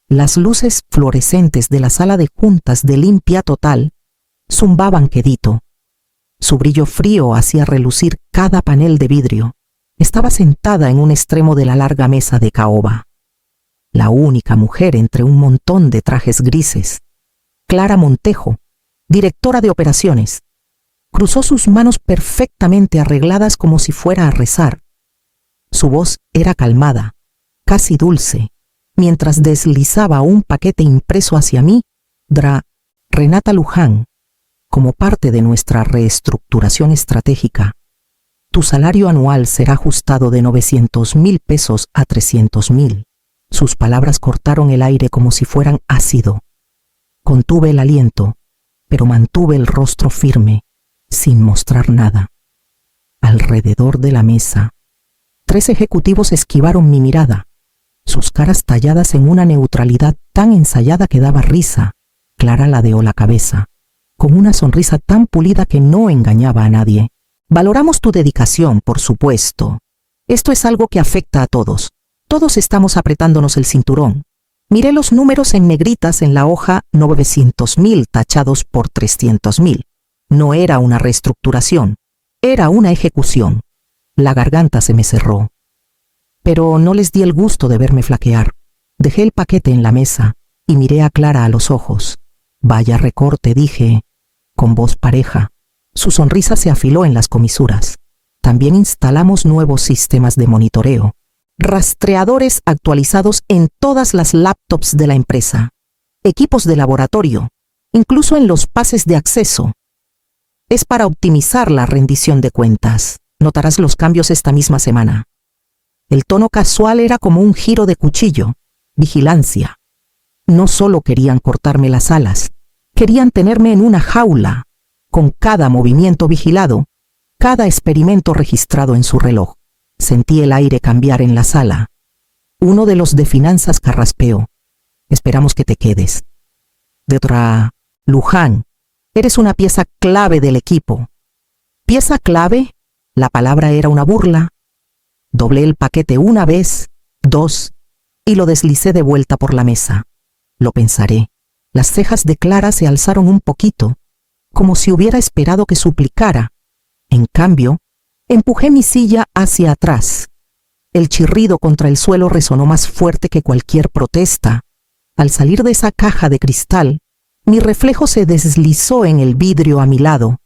Las luces fluorescentes de la sala de juntas de limpia total zumbaban quedito. Su brillo frío hacía relucir cada panel de vidrio. Estaba sentada en un extremo de la larga mesa de caoba. La única mujer entre un montón de trajes grises. Clara Montejo, directora de operaciones. Cruzó sus manos perfectamente arregladas como si fuera a rezar. Su voz era calmada, casi dulce, mientras deslizaba un paquete impreso hacia mí, Renata Luján, como parte de nuestra reestructuración estratégica. Tu salario anual será ajustado de 900,000 pesos a 300,000. Sus palabras cortaron el aire como si fueran ácido. Contuve el aliento, pero mantuve el rostro firme, sin mostrar nada. Alrededor de la mesa, 3 ejecutivos esquivaron mi mirada, sus caras talladas en una neutralidad tan ensayada que daba risa. Clara ladeó la cabeza, con una sonrisa tan pulida que no engañaba a nadie. Valoramos tu dedicación, por supuesto. Esto es algo que afecta a todos. Todos estamos apretándonos el cinturón. Miré los números en negritas en la hoja, 900,000 tachados por 300,000. No era una reestructuración, era una ejecución. La garganta se me cerró. Pero no les di el gusto de verme flaquear. Dejé el paquete en la mesa y miré a Clara a los ojos. Vaya recorte, dije, con voz pareja. Su sonrisa se afiló en las comisuras. También instalamos nuevos sistemas de monitoreo. Rastreadores actualizados en todas las laptops de la empresa. Equipos de laboratorio, incluso en los pases de acceso. Es para optimizar la rendición de cuentas. Notarás los cambios esta misma semana. El tono casual era como un giro de cuchillo. Vigilancia. No solo querían cortarme las alas, querían tenerme en una jaula, con cada movimiento vigilado, cada experimento registrado en su reloj. Sentí el aire cambiar en la sala. Uno de los de finanzas carraspeó. Esperamos que te quedes. De otra, Luján, eres una pieza clave del equipo. ¿Pieza clave? La palabra era una burla. Doblé el paquete una vez, 2, y lo deslicé de vuelta por la mesa. Lo pensaré. Las cejas de Clara se alzaron un poquito, como si hubiera esperado que suplicara. En cambio, empujé mi silla hacia atrás. El chirrido contra el suelo resonó más fuerte que cualquier protesta. Al salir de esa caja de cristal, mi reflejo se deslizó en el vidrio a mi lado.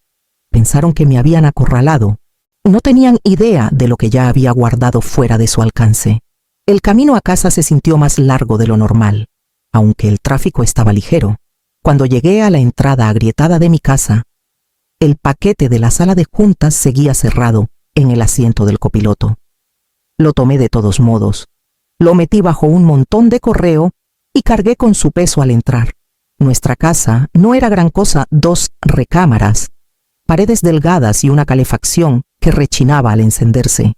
Pensaron que me habían acorralado. No tenían idea de lo que ya había guardado fuera de su alcance. El camino a casa se sintió más largo de lo normal, aunque el tráfico estaba ligero. Cuando llegué a la entrada agrietada de mi casa, el paquete de la sala de juntas seguía cerrado en el asiento del copiloto. Lo tomé de todos modos, lo metí bajo un montón de correo y cargué con su peso al entrar. Nuestra casa no era gran cosa, 2 recámaras, paredes delgadas y una calefacción que rechinaba al encenderse.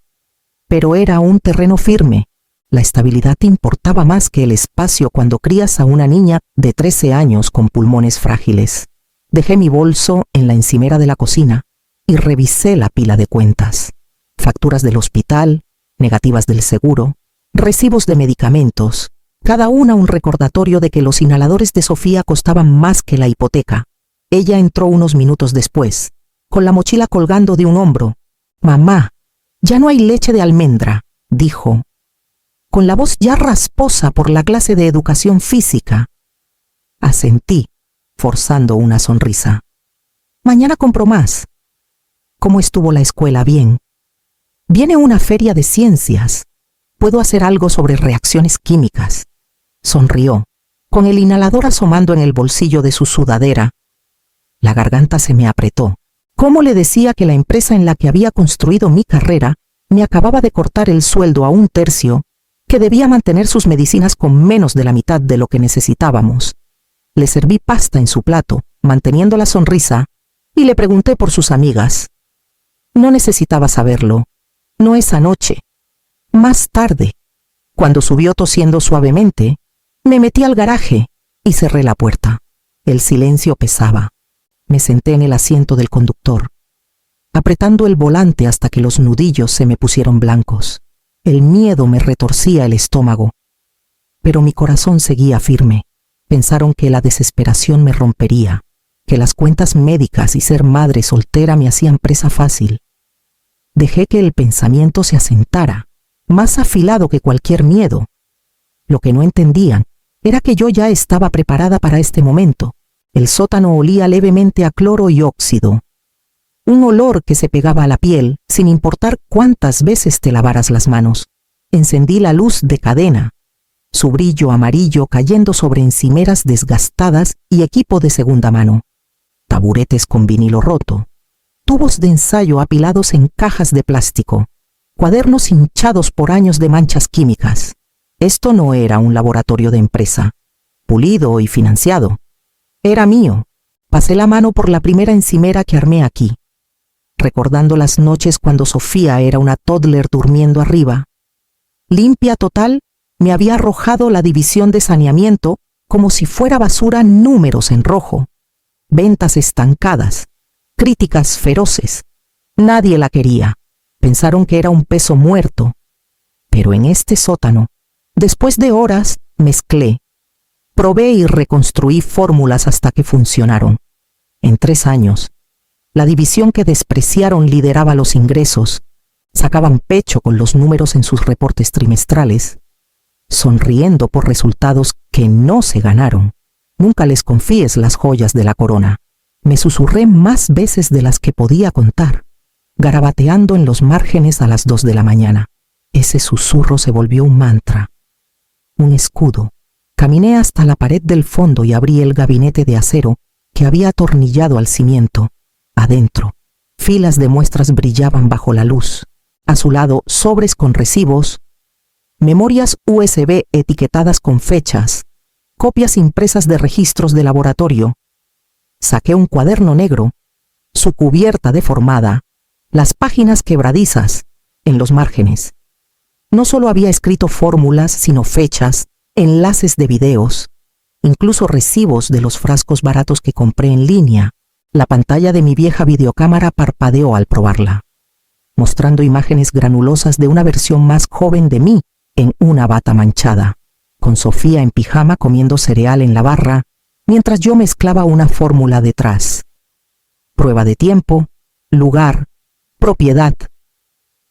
Pero era un terreno firme. La estabilidad te importaba más que el espacio cuando crías a una niña de 13 años con pulmones frágiles. Dejé mi bolso en la encimera de la cocina y revisé la pila de cuentas. Facturas del hospital, negativas del seguro, recibos de medicamentos, cada una un recordatorio de que los inhaladores de Sofía costaban más que la hipoteca. Ella entró unos minutos después, con la mochila colgando de un hombro. «Mamá, ya no hay leche de almendra», dijo, con la voz ya rasposa por la clase de educación física. Asentí, forzando una sonrisa. «Mañana compro más». «¿Cómo estuvo la escuela? Bien. Viene una feria de ciencias. Puedo hacer algo sobre reacciones químicas». Sonrió, con el inhalador asomando en el bolsillo de su sudadera. La garganta se me apretó. ¿Cómo le decía que la empresa en la que había construido mi carrera me acababa de cortar el sueldo a 1/3, que debía mantener sus medicinas con menos de la mitad de lo que necesitábamos? Le serví pasta en su plato, manteniendo la sonrisa, y le pregunté por sus amigas. No necesitaba saberlo. No esa noche. Más tarde, cuando subió tosiendo suavemente, me metí al garaje y cerré la puerta. El silencio pesaba. Me senté en el asiento del conductor, apretando el volante hasta que los nudillos se me pusieron blancos. El miedo me retorcía el estómago. pero mi corazón seguía firme. Pensaron que la desesperación me rompería, que las cuentas médicas y ser madre soltera me hacían presa fácil. Dejé que el pensamiento se asentara, más afilado que cualquier miedo. Lo que no entendían era que yo ya estaba preparada para este momento. El sótano olía levemente a cloro y óxido. Un olor que se pegaba a la piel, sin importar cuántas veces te lavaras las manos. Encendí la luz de cadena, su brillo amarillo cayendo sobre encimeras desgastadas y equipo de segunda mano. Taburetes con vinilo roto, tubos de ensayo apilados en cajas de plástico, cuadernos hinchados por años de manchas químicas. Esto no era un laboratorio de empresa, pulido y financiado. Era mío. Pasé la mano por la primera encimera que armé aquí, recordando las noches cuando Sofía era una toddler durmiendo arriba. Limpia Total me había arrojado la división de saneamiento como si fuera basura, números en rojo, ventas estancadas, críticas feroces. Nadie la quería. Pensaron que era un peso muerto. Pero en este sótano, después de horas, mezclé, probé y reconstruí fórmulas hasta que funcionaron. En 3 años, la división que despreciaron lideraba los ingresos, sacaban pecho con los números en sus reportes trimestrales, sonriendo por resultados que no se ganaron. Nunca les confíes las joyas de la corona. Me susurré más veces de las que podía contar, garabateando en los márgenes a las 2 de la mañana. Ese susurro se volvió un mantra, un escudo. Caminé hasta la pared del fondo y abrí el gabinete de acero que había atornillado al cimiento. Adentro, filas de muestras brillaban bajo la luz. A su lado, sobres con recibos, memorias USB etiquetadas con fechas, copias impresas de registros de laboratorio. Saqué un cuaderno negro, su cubierta deformada, las páginas quebradizas en los márgenes. No solo había escrito fórmulas, sino fechas, enlaces de videos, incluso recibos de los frascos baratos que compré en línea. La pantalla de mi vieja videocámara parpadeó al probarla, mostrando imágenes granulosas de una versión más joven de mí en una bata manchada, con Sofía en pijama comiendo cereal en la barra, mientras yo mezclaba una fórmula detrás. Prueba de tiempo, lugar, propiedad,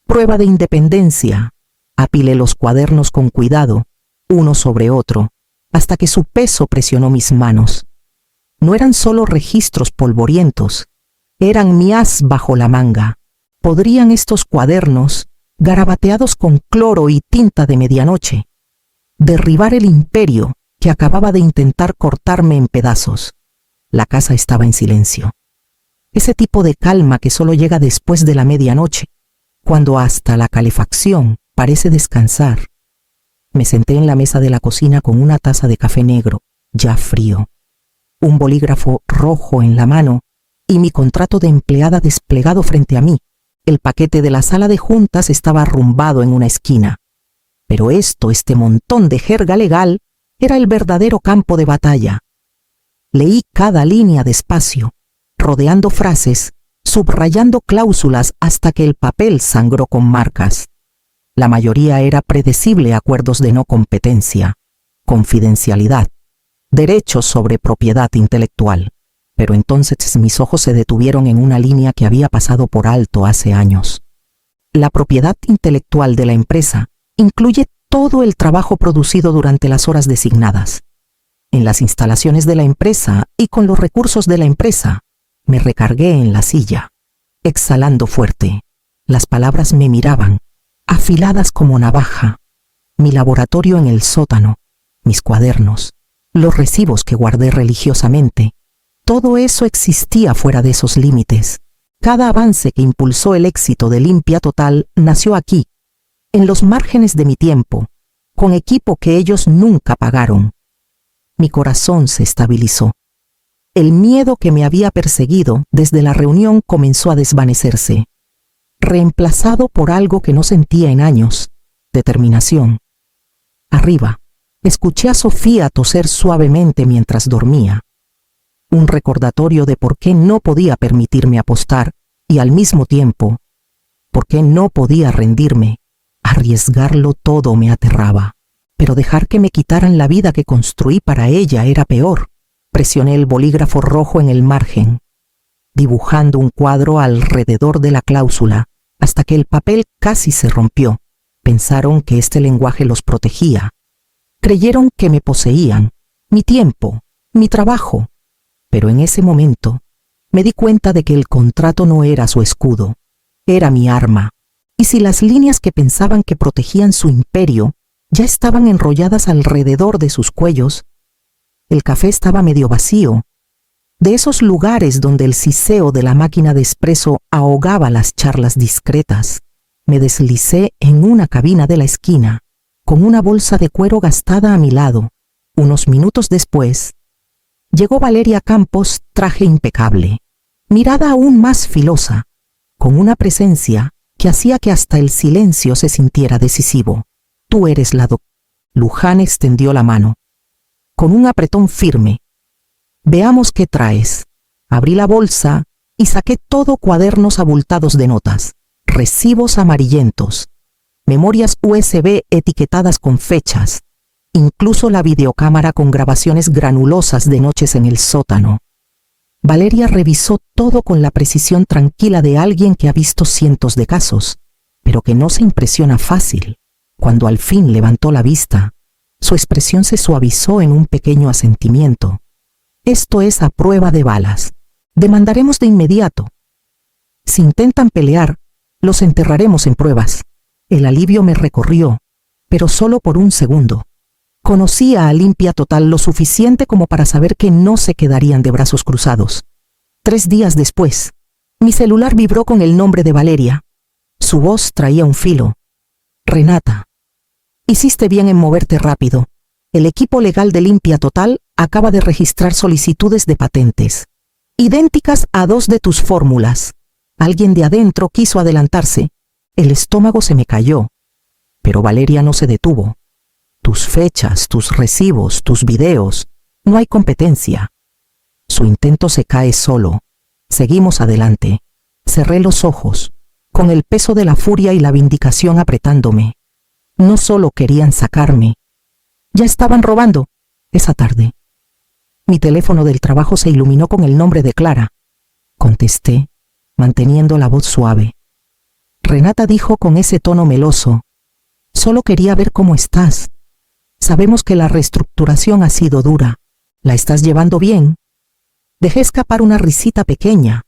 prueba de independencia. Apilé los cuadernos con cuidado, uno sobre otro, hasta que su peso presionó mis manos. No eran solo registros polvorientos, eran mi as bajo la manga. ¿Podrían estos cuadernos, garabateados con cloro y tinta de medianoche, derribar el imperio que acababa de intentar cortarme en pedazos? La casa estaba en silencio. Ese tipo de calma que solo llega después de la medianoche, cuando hasta la calefacción parece descansar. Me senté en la mesa de la cocina con una taza de café negro, ya frío, un bolígrafo rojo en la mano y mi contrato de empleada desplegado frente a mí. El paquete de la sala de juntas estaba arrumbado en una esquina. Pero este montón de jerga legal, era el verdadero campo de batalla. Leí cada línea despacio, rodeando frases, subrayando cláusulas hasta que el papel sangró con marcas. La mayoría era predecible: acuerdos de no competencia, confidencialidad, derechos sobre propiedad intelectual. Pero entonces mis ojos se detuvieron en una línea que había pasado por alto hace años. La propiedad intelectual de la empresa incluye todo el trabajo producido durante las horas designadas. En las instalaciones de la empresa y con los recursos de la empresa, me recargué en la silla, exhalando fuerte. Las palabras me miraban, afiladas como navaja. Mi laboratorio en el sótano, mis cuadernos, los recibos que guardé religiosamente, todo eso existía fuera de esos límites. Cada avance que impulsó el éxito de Limpia Total nació aquí, en los márgenes de mi tiempo, con equipo que ellos nunca pagaron. Mi corazón se estabilizó. El miedo que me había perseguido desde la reunión comenzó a desvanecerse, reemplazado por algo que no sentía en años: determinación. Arriba, escuché a Sofía toser suavemente mientras dormía. Un recordatorio de por qué no podía permitirme apostar y al mismo tiempo, por qué no podía rendirme. Arriesgarlo todo me aterraba. pero dejar que me quitaran la vida que construí para ella era peor. Presioné el bolígrafo rojo en el margen, dibujando un cuadro alrededor de la cláusula, hasta que el papel casi se rompió. Pensaron que este lenguaje los protegía. Creyeron que me poseían, mi tiempo, mi trabajo. Pero en ese momento me di cuenta de que el contrato no era su escudo, era mi arma. Y si las líneas que pensaban que protegían su imperio ya estaban enrolladas alrededor de sus cuellos, el café estaba medio vacío. De esos lugares donde el siseo de la máquina de espresso ahogaba las charlas discretas, me deslicé en una cabina de la esquina, con una bolsa de cuero gastada a mi lado. Unos minutos después, llegó Valeria Campos, traje impecable, mirada aún más filosa, con una presencia que hacía que hasta el silencio se sintiera decisivo. Tú eres la doctora. Luján extendió la mano, con un apretón firme. Veamos qué traes. Abrí la bolsa y saqué todo cuadernos abultados de notas, recibos amarillentos, memorias USB etiquetadas con fechas, incluso la videocámara con grabaciones granulosas de noches en el sótano. Valeria revisó todo con la precisión tranquila de alguien que ha visto cientos de casos, pero que no se impresiona fácil. Cuando al fin levantó la vista, su expresión se suavizó en un pequeño asentimiento. Esto es a prueba de balas. Demandaremos de inmediato. Si intentan pelear, los enterraremos en pruebas. El alivio me recorrió, pero solo por un segundo. Conocía a Limpia Total lo suficiente como para saber que no se quedarían de brazos cruzados. 3 días después, mi celular vibró con el nombre de Valeria. Su voz traía un filo. Renata, hiciste bien en moverte rápido. El equipo legal de Limpia Total acaba de registrar solicitudes de patentes, idénticas a 2 de tus fórmulas. Alguien de adentro quiso adelantarse. El estómago se me cayó, pero Valeria no se detuvo. Tus fechas, tus recibos, tus videos, no hay competencia. Su intento se cae solo. Seguimos adelante. Cerré los ojos, con el peso de la furia y la vindicación apretándome. No solo querían sacarme, ya estaban robando. Esa tarde, mi teléfono del trabajo se iluminó con el nombre de Clara. Contesté, manteniendo la voz suave. Renata dijo con ese tono meloso, solo quería ver cómo estás. Sabemos que la reestructuración ha sido dura. ¿La estás llevando bien? Dejé escapar una risita pequeña.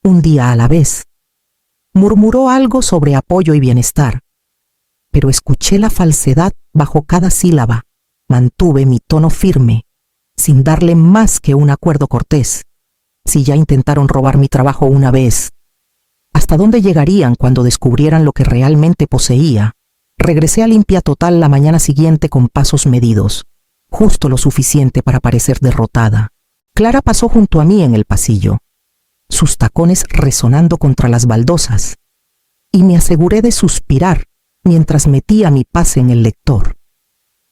Un día a la vez. Murmuró algo sobre apoyo y bienestar, pero escuché la falsedad bajo cada sílaba. Mantuve mi tono firme, sin darle más que un acuerdo cortés. Si ya intentaron robar mi trabajo una vez, ¿hasta dónde llegarían cuando descubrieran lo que realmente poseía? Regresé a Limpia Total la mañana siguiente con pasos medidos, justo lo suficiente para parecer derrotada. Clara pasó junto a mí en el pasillo, sus tacones resonando contra las baldosas, y me aseguré de suspirar mientras metía mi pase en el lector.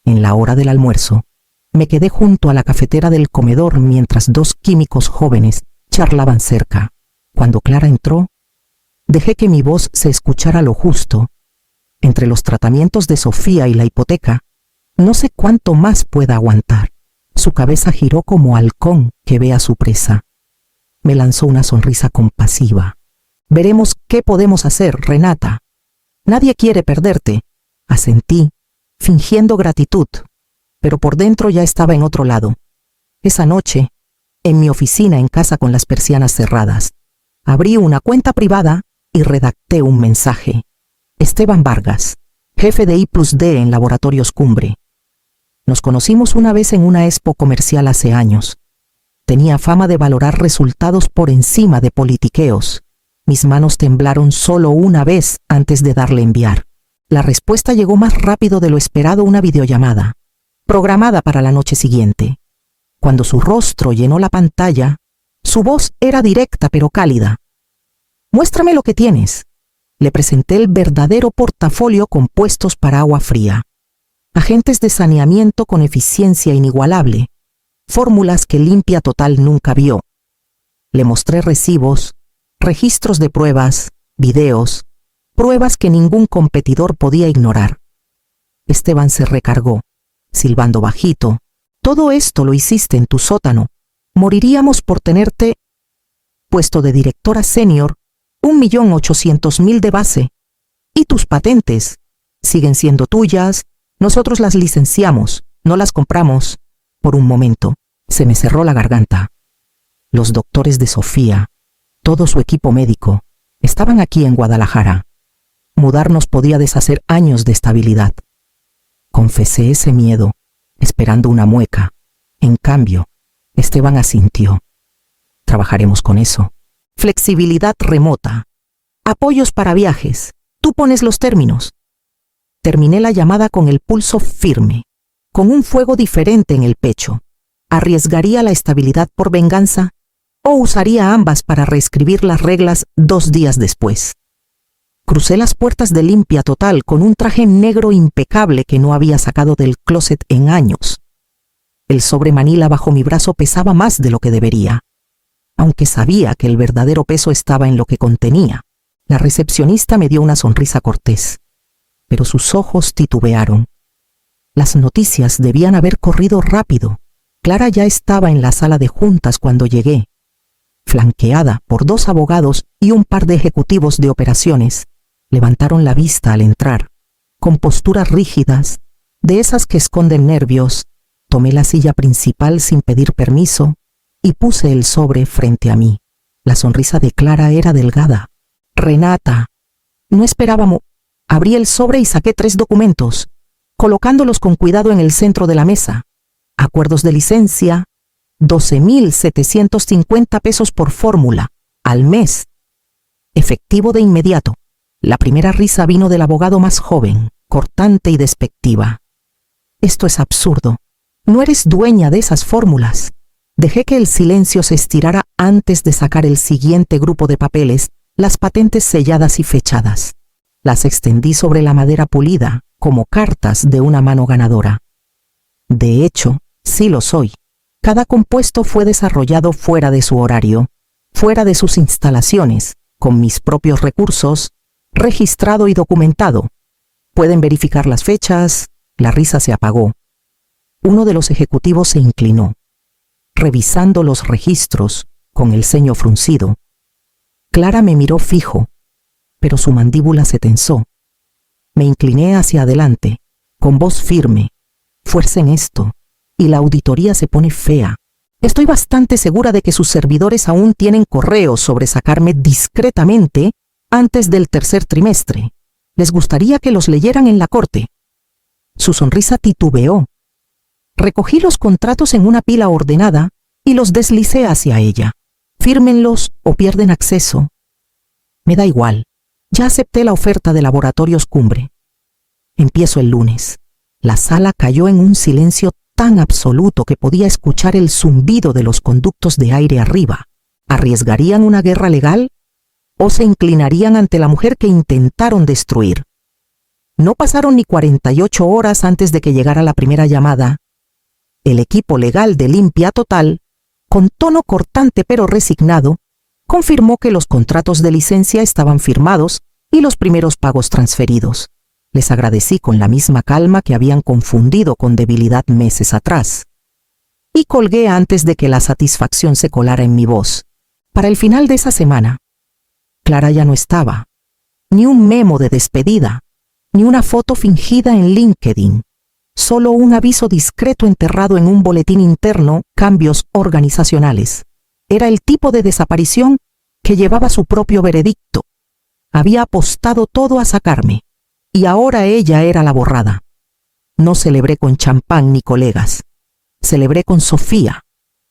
En la hora del almuerzo, me quedé junto a la cafetera del comedor mientras 2 químicos jóvenes charlaban cerca. Cuando Clara entró, dejé que mi voz se escuchara lo justo. Entre los tratamientos de Sofía y la hipoteca, no sé cuánto más pueda aguantar. Su cabeza giró como halcón que ve a su presa. Me lanzó una sonrisa compasiva. Veremos qué podemos hacer, Renata. Nadie quiere perderte. Asentí, fingiendo gratitud, pero por dentro ya estaba en otro lado. Esa noche, en mi oficina en casa con las persianas cerradas, abrí una cuenta privada y redacté un mensaje. Esteban Vargas, jefe de I+D en Laboratorios Cumbre. Nos conocimos una vez en una expo comercial hace años. Tenía fama de valorar resultados por encima de politiqueos. Mis manos temblaron solo una vez antes de darle enviar. La respuesta llegó más rápido de lo esperado, una videollamada, programada para la noche siguiente. Cuando su rostro llenó la pantalla, su voz era directa pero cálida. Muéstrame lo que tienes. Le presenté el verdadero portafolio con puestos para agua fría. Agentes de saneamiento con eficiencia inigualable. Fórmulas que Limpia Total nunca vio. Le mostré recibos, registros de pruebas, videos, pruebas que ningún competidor podía ignorar. Esteban se recargó, silbando bajito. Todo esto lo hiciste en tu sótano. Moriríamos por tenerte puesto de directora senior, 1.800.000 de base. Y tus patentes siguen siendo tuyas. Nosotros las licenciamos, no las compramos. Por un momento, se me cerró la garganta. Los doctores de Sofía, todo su equipo médico, estaban aquí en Guadalajara. Mudarnos podía deshacer años de estabilidad. Confesé ese miedo, esperando una mueca. En cambio, Esteban asintió. Trabajaremos con eso. Flexibilidad remota. Apoyos para viajes. Tú pones los términos. Terminé la llamada con el pulso firme, con un fuego diferente en el pecho. ¿Arriesgaría la estabilidad por venganza o usaría ambas para reescribir las reglas 2 días después? Crucé las puertas de Limpia Total con un traje negro impecable que no había sacado del closet en años. El sobre Manila bajo mi brazo pesaba más de lo que debería, aunque sabía que el verdadero peso estaba en lo que contenía. La recepcionista me dio una sonrisa cortés, pero sus ojos titubearon. Las noticias debían haber corrido rápido. Clara ya estaba en la sala de juntas cuando llegué, flanqueada por 2 abogados y un par de ejecutivos de operaciones. Levantaron la vista al entrar, con posturas rígidas, de esas que esconden nervios. Tomé la silla principal sin pedir permiso y puse el sobre frente a mí. La sonrisa de Clara era delgada. Renata, no esperábamos. Abrí el sobre y saqué 3 documentos, colocándolos con cuidado en el centro de la mesa. Acuerdos de licencia, 12.750 pesos por fórmula, al mes. Efectivo de inmediato. La primera risa vino del abogado más joven, cortante y despectiva. Esto es absurdo. No eres dueña de esas fórmulas. Dejé que el silencio se estirara antes de sacar el siguiente grupo de papeles, las patentes selladas y fechadas. Las extendí sobre la madera pulida, como cartas de una mano ganadora. De hecho, sí lo soy. Cada compuesto fue desarrollado fuera de su horario, fuera de sus instalaciones, con mis propios recursos, registrado y documentado. Pueden verificar las fechas. La risa se apagó. Uno de los ejecutivos se inclinó, revisando los registros, con el ceño fruncido. Clara me miró fijo, pero su mandíbula se tensó. Me incliné hacia adelante, con voz firme. Fuerza en esto, y la auditoría se pone fea. Estoy bastante segura de que sus servidores aún tienen correos sobre sacarme discretamente antes del 3er trimestre. Les gustaría que los leyeran en la corte. Su sonrisa titubeó. Recogí los contratos en una pila ordenada y los deslicé hacia ella. Fírmenlos o pierden acceso. Me da igual. Ya acepté la oferta de Laboratorios Cumbre. Empiezo el lunes. La sala cayó en un silencio tan absoluto que podía escuchar el zumbido de los conductos de aire arriba. ¿Arriesgarían una guerra legal o se inclinarían ante la mujer que intentaron destruir? No pasaron ni 48 horas antes de que llegara la primera llamada. El equipo legal de Limpia Total, con tono cortante pero resignado, confirmó que los contratos de licencia estaban firmados y los primeros pagos transferidos. Les agradecí con la misma calma que habían confundido con debilidad meses atrás. Y colgué antes de que la satisfacción se colara en mi voz. Para el final de esa semana, Clara ya no estaba. Ni un memo de despedida, ni una foto fingida en LinkedIn. Solo un aviso discreto enterrado en un boletín interno, cambios organizacionales. Era el tipo de desaparición que llevaba su propio veredicto. Había apostado todo a sacarme, y ahora ella era la borrada. No celebré con champán ni colegas. Celebré con Sofía,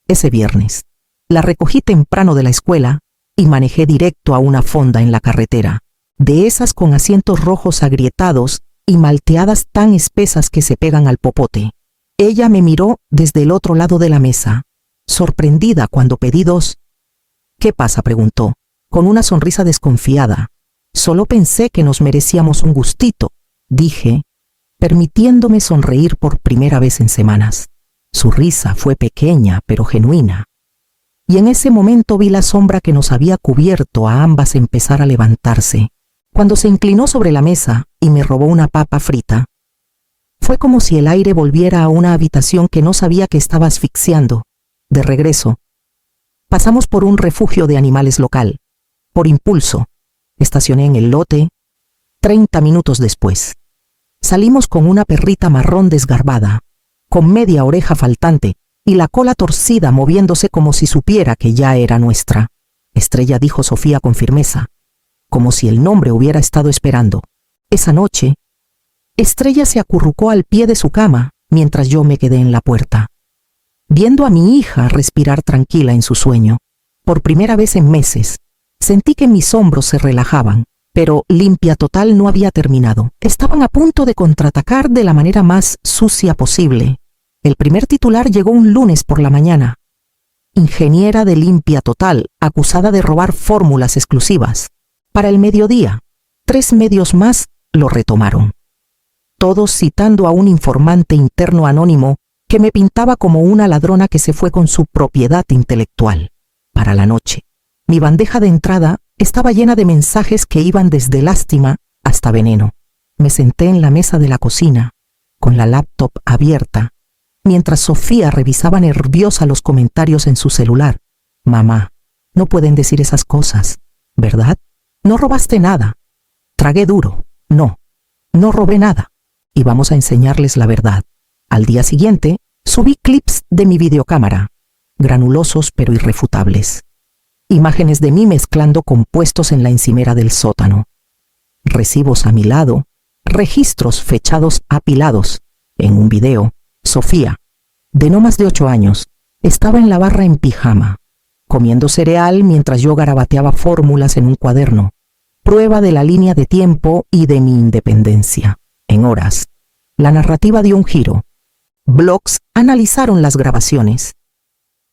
ese viernes. La recogí temprano de la escuela y manejé directo a una fonda en la carretera, de esas con asientos rojos agrietados y malteadas tan espesas que se pegan al popote. Ella me miró desde el otro lado de la mesa, sorprendida cuando pedí 2. ¿Qué pasa?, preguntó, con una sonrisa desconfiada. Solo pensé que nos merecíamos un gustito, dije, permitiéndome sonreír por primera vez en semanas. Su risa fue pequeña pero genuina. Y en ese momento vi la sombra que nos había cubierto a ambas empezar a levantarse. Cuando se inclinó sobre la mesa y me robó una papa frita, Fue como si el aire volviera a una habitación que no sabía que estaba asfixiando. De regreso, pasamos por un refugio de animales local. Por impulso, estacioné en el lote. 30 minutos después, salimos con una perrita marrón desgarbada, con media oreja faltante y la cola torcida moviéndose como si supiera que ya era nuestra. Estrella, dijo Sofía con firmeza, como si el nombre hubiera estado esperando. Esa noche, Estrella se acurrucó al pie de su cama mientras yo me quedé en la puerta, viendo a mi hija respirar tranquila en su sueño. Por primera vez en meses, sentí que mis hombros se relajaban, pero Limpia Total no había terminado. Estaban a punto de contraatacar de la manera más sucia posible. El primer titular llegó un lunes por la mañana. Ingeniera de Limpia Total, acusada de robar fórmulas exclusivas. Para el mediodía, 3 medios más lo retomaron, todos citando a un informante interno anónimo que me pintaba como una ladrona que se fue con su propiedad intelectual. Para la noche, mi bandeja de entrada estaba llena de mensajes que iban desde lástima hasta veneno. Me senté en la mesa de la cocina, con la laptop abierta, mientras Sofía revisaba nerviosa los comentarios en su celular. Mamá, no pueden decir esas cosas, ¿verdad? No robaste nada. Tragué duro. No robé nada. Y vamos a enseñarles la verdad. Al día siguiente, subí clips de mi videocámara, granulosos pero irrefutables. Imágenes de mí mezclando compuestos en la encimera del sótano. Recibos a mi lado, registros fechados apilados. En un video, Sofía, de no más de 8 años, estaba en la barra en pijama, comiendo cereal mientras yo garabateaba fórmulas en un cuaderno, prueba de la línea de tiempo y de mi independencia. En horas, la narrativa dio un giro. Blogs analizaron las grabaciones.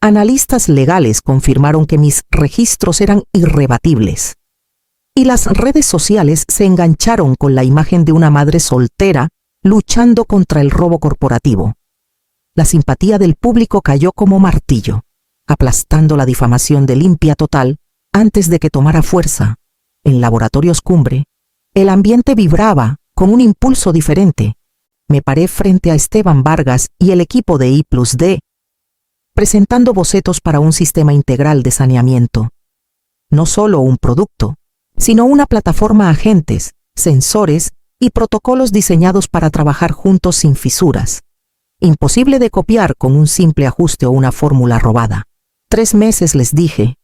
Analistas legales confirmaron que mis registros eran irrebatibles. Y las redes sociales se engancharon con la imagen de una madre soltera luchando contra el robo corporativo. La simpatía del público cayó como martillo, aplastando la difamación de Limpia Total antes de que tomara fuerza. En Laboratorios Cumbre, el ambiente vibraba con un impulso diferente. Me paré frente a Esteban Vargas y el equipo de I+D, presentando bocetos para un sistema integral de saneamiento. No solo un producto, sino una plataforma agentes, sensores y protocolos diseñados para trabajar juntos sin fisuras. Imposible de copiar con un simple ajuste o una fórmula robada. 3 meses les dije,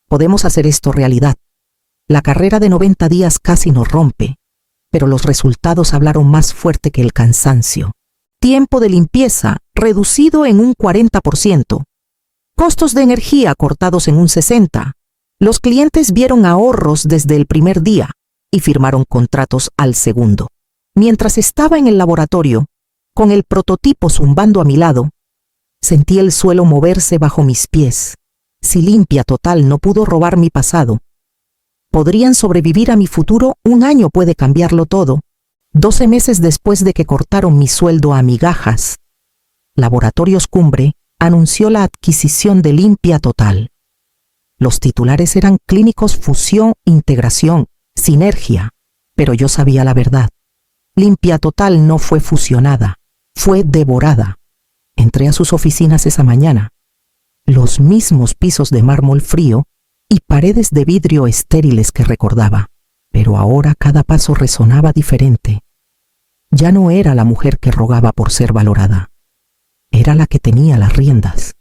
podemos hacer esto realidad. La carrera de 90 días casi nos rompe, pero los resultados hablaron más fuerte que el cansancio. Tiempo de limpieza reducido en un 40%. Costos de energía cortados en un 60%. Los clientes vieron ahorros desde el primer día y firmaron contratos al segundo. Mientras estaba en el laboratorio, con el prototipo zumbando a mi lado, sentí el suelo moverse bajo mis pies. Si Limpia Total no pudo robar mi pasado, podrían sobrevivir a mi futuro. 1 año puede cambiarlo todo. 12 meses después de que cortaron mi sueldo a migajas, Laboratorios Cumbre anunció la adquisición de Limpia Total. Los titulares eran Clínicos Fusión, Integración, Sinergia, pero yo sabía la verdad. Limpia Total no fue fusionada, fue devorada. Entré a sus oficinas esa mañana. Los mismos pisos de mármol frío y paredes de vidrio estériles que recordaba, pero ahora cada paso resonaba diferente. Ya no era la mujer que rogaba por ser valorada, era la que tenía las riendas.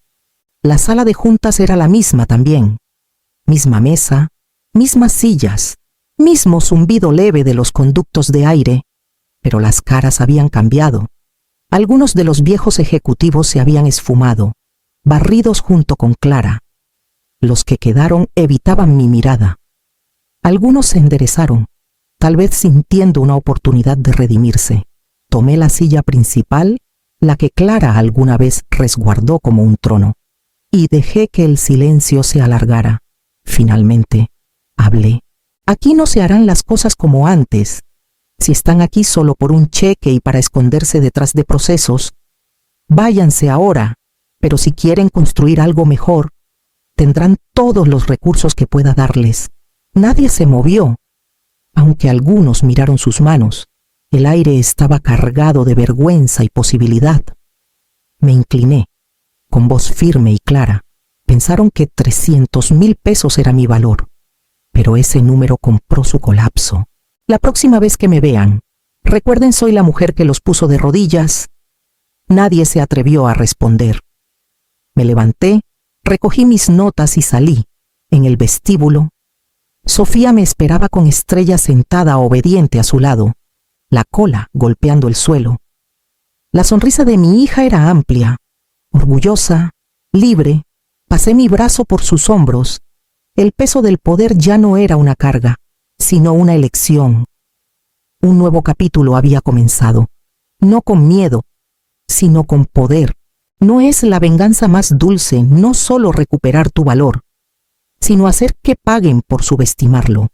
La sala de juntas era la misma también, misma mesa, mismas sillas, mismo zumbido leve de los conductos de aire, pero las caras habían cambiado. Algunos de los viejos ejecutivos se habían esfumado, barridos junto con Clara. Los que quedaron evitaban mi mirada. Algunos se enderezaron, tal vez sintiendo una oportunidad de redimirse. Tomé la silla principal, la que Clara alguna vez resguardó como un trono, y dejé que el silencio se alargara. Finalmente, hablé. Aquí no se harán las cosas como antes. Si están aquí solo por un cheque y para esconderse detrás de procesos, váyanse ahora, pero si quieren construir algo mejor, tendrán todos los recursos que pueda darles. Nadie se movió, aunque algunos miraron sus manos. El aire estaba cargado de vergüenza y posibilidad. Me incliné, con voz firme y clara. Pensaron que 300,000 pesos era mi valor, pero ese número compró su colapso. La próxima vez que me vean, recuerden, soy la mujer que los puso de rodillas. Nadie se atrevió a responder. Me levanté, recogí mis notas y salí. En el vestíbulo, Sofía me esperaba con Estrella sentada obediente a su lado, la cola golpeando el suelo. La sonrisa de mi hija era amplia, orgullosa, libre. Pasé mi brazo por sus hombros. El peso del poder ya no era una carga, sino una elección. Un nuevo capítulo había comenzado, no con miedo, sino con poder. No es la venganza más dulce no solo recuperar tu valor, sino hacer que paguen por subestimarlo.